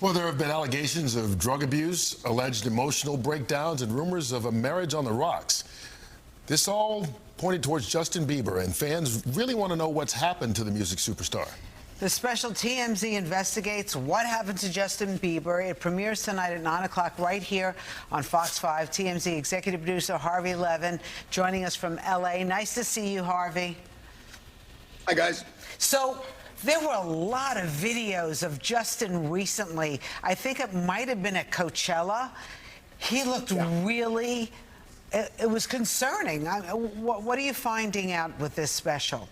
Well, there have been allegations of drug abuse, alleged emotional breakdowns, and rumors of a marriage on the rocks. This all pointed towards Justin Bieber, and fans really want to know what's happened to the music superstar. The special TMZ Investigates What Happened to Justin Bieber. It premieres tonight at 9 o'clock right here on Fox 5. TMZ executive producer Harvey Levin joining us from L.A. Nice to see you, Harvey. Hi, guys. So there were a lot of videos of Justin recently. I think it might have been at Coachella. He looked really, it was concerning. What are you finding out with this special?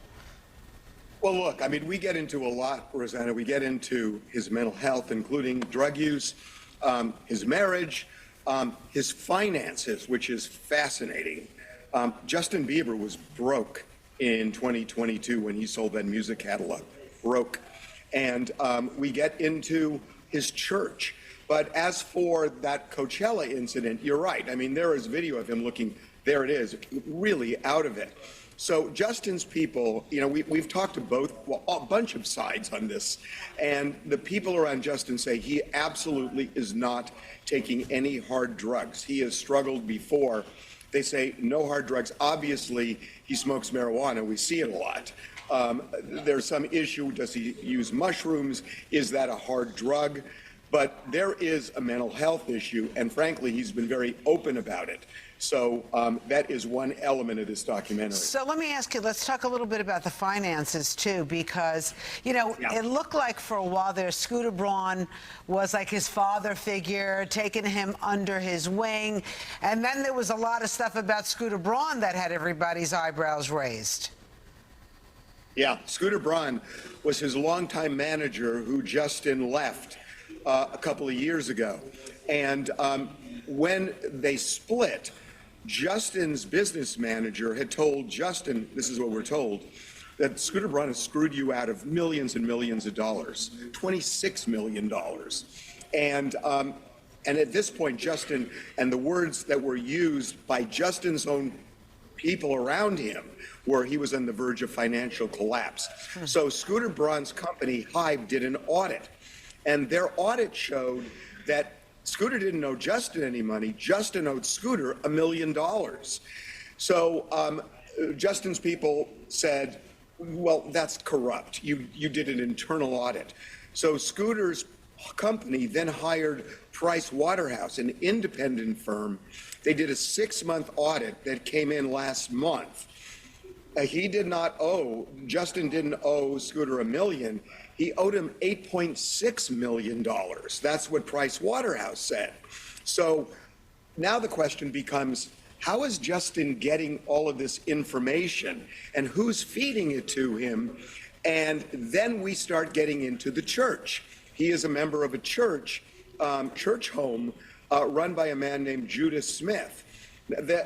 Well, look, I mean, we get into a lot, Rosanna. We get into his mental health, including drug use, his marriage, his finances, which is fascinating. Justin Bieber was broke in 2022 when he sold that music catalog. Broke. And we get into his church. But as for that Coachella incident, you're right. I mean, there is video of him looking, there it is, really out of it. So Justin's people, you know, we've talked to both, well, a bunch of sides on this, and the people around Justin say he absolutely is not taking any hard drugs. He has struggled before. They say no hard drugs. Obviously, he smokes marijuana. We see it a lot. There's some issue. Does he use mushrooms? Is that a hard drug? But there is a mental health issue, and frankly, he's been very open about it. So that is one element of this documentary. So let me ask you, let's talk a little bit about the finances, too, because, you know, it looked like for a while there, Scooter Braun was like his father figure, taking him under his wing. And then there was a lot of stuff about Scooter Braun that had everybody's eyebrows raised. Yeah, Scooter Braun was his longtime manager who Justin left a couple of years ago. And when they split, Justin's business manager had told Justin, this is what we're told, that Scooter Braun has screwed you out of millions and millions of dollars, $26 million. And at this point, Justin, and the words that were used by Justin's own people around him, where he was on the verge of financial collapse. So Scooter Braun's company, Hive, did an audit, and their audit showed that Scooter didn't owe Justin any money. Justin owed Scooter $1 million. So Justin's people said, well, that's corrupt. You did an internal audit. So Scooter's company then hired Price Waterhouse, an independent firm. They did a 6-month audit that came in last month. Justin didn't owe Scooter $1 million. He owed him $8.6 million. That's what Price Waterhouse said. So now the question becomes, how is Justin getting all of this information, and who's feeding it to him? And then we start getting into the church. He is a member of a church home run by a man named Judah Smith.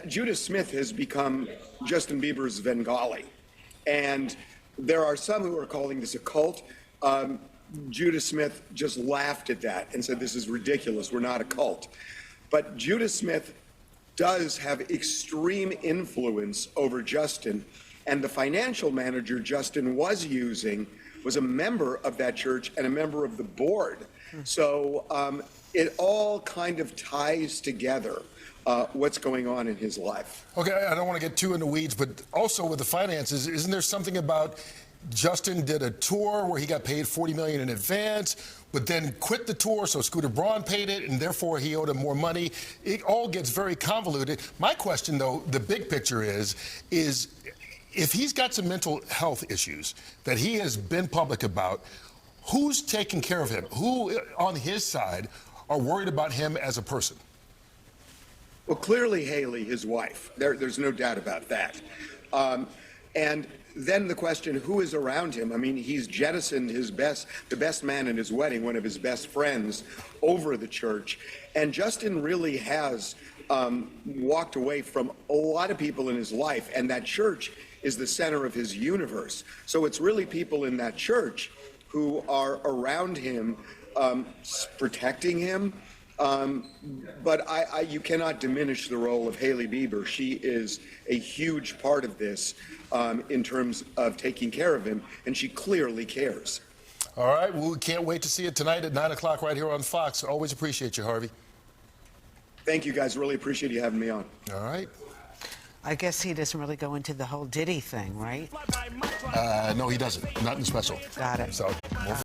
Judah Smith has become Justin Bieber's Bengali. And there are some who are calling this a cult. Judah Smith just laughed at that and said, this is ridiculous, we're not a cult. But Judah Smith does have extreme influence over Justin, and the financial manager Justin was using was a member of that church and a member of the board. So it all kind of ties together what's going on in his life. Okay, I don't want to get too in the weeds, but also with the finances, isn't there something about Justin did a tour where he got paid $40 million in advance, but then quit the tour, so Scooter Braun paid it, and therefore he owed him more money? It all gets very convoluted. My question, though, the big picture is if he's got some mental health issues that he has been public about, who's taking care of him? Who on his side are worried about him as a person? Well, clearly Haley, his wife. There's no doubt about that. And then the question, who is around him? I mean, he's jettisoned the best man in his wedding, one of his best friends, over the church. And Justin really has walked away from a lot of people in his life, and that church is the center of his universe. So it's really people in that church who are around him, protecting him. But you cannot diminish the role of Hailey Bieber. She is a huge part of this in terms of taking care of him, and she clearly cares. All right, we can't wait to see it tonight at 9 o'clock right here on Fox. Always appreciate you, Harvey. Thank you, guys. Really appreciate you having me on. All right. I guess he doesn't really go into the whole Diddy thing, right? No, he doesn't. Not in the special. Got it. So.